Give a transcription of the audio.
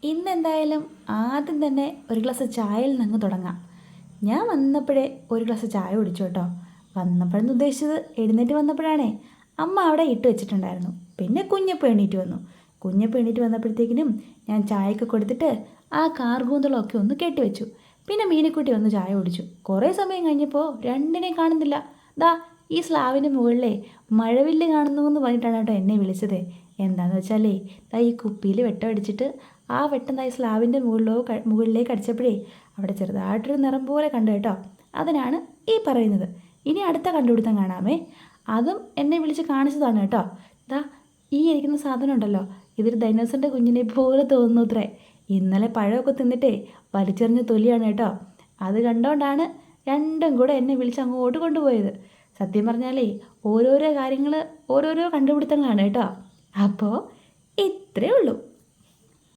ഇന്നെന്തായാലും ആദ്യം തന്നെ ഒരു ഗ്ലാസ് ചായയിൽ നിന്ന് തുടങ്ങാം. ഞാൻ വന്നപ്പോഴേ ഒരു ഗ്ലാസ് ചായ കുടിച്ചു കേട്ടോ. വന്നപ്പോഴെന്ന് ഉദ്ദേശിച്ചത് എഴുന്നേറ്റ് വന്നപ്പോഴാണേ അമ്മ അവിടെ ഇട്ട് വെച്ചിട്ടുണ്ടായിരുന്നു. പിന്നെ കുഞ്ഞപ്പം എണീറ്റ് വന്നു. കുഞ്ഞപ്പം എണീറ്റ് വന്നപ്പോഴത്തേക്കിനും ഞാൻ ചായയൊക്കെ കൊടുത്തിട്ട് ആ കാർകൂന്തളമൊക്കെ ഒന്ന് കെട്ടിവെച്ചു. പിന്നെ മീനുക്കുട്ടി വന്ന് ചായ കുടിച്ചു. കുറേ സമയം കഴിഞ്ഞപ്പോൾ രണ്ടിനെയും കാണുന്നില്ല. ദാ ഈ സ്ലാവിൻ്റെ മുകളിലേ മഴവില്ല് കാണുന്നു എന്ന് പറഞ്ഞിട്ടാണ് കേട്ടോ എന്നെ വിളിച്ചത്. എന്താണെന്ന് വെച്ചാലേ ദാ ഈ കുപ്പിയിൽ വെട്ടമടിച്ചിട്ട് ആ വെട്ടം ദാ ഈ സ്ലാവിൻ്റെ മുകളിലേക്ക് അടിച്ചപ്പോഴേ അവിടെ ചെറുതായിട്ടൊരു നിറം പോലെ കണ്ടു കേട്ടോ. അതിനാണ് ഈ പറയുന്നത്. ഇനി അടുത്ത കണ്ടുപിടുത്തം കാണാമേ. അതും എന്നെ വിളിച്ച് കാണിച്ചതാണ് കേട്ടോ. ദാ ഈ ഇരിക്കുന്ന സാധനം ഉണ്ടല്ലോ, ഇതൊരു ഡൈനോസറിൻ്റെ കുഞ്ഞിനെ പോലെ തോന്നുന്നു അത്രേ. ഇന്നലെ പഴമൊക്കെ തിന്നിട്ടേ വലിച്ചെറിഞ്ഞ തൊലിയാണ് കേട്ടോ. അത് കണ്ടോണ്ടാണ് രണ്ടും കൂടെ എന്നെ വിളിച്ച് അങ്ങോട്ട് കൊണ്ടുപോയത്. സത്യം പറഞ്ഞാലേ ഓരോരോ കാര്യങ്ങൾ ഓരോരോ കണ്ടുപിടുത്തങ്ങളാണ് കേട്ടോ. അപ്പോൾ ഇത്രയേ ഉള്ളൂ.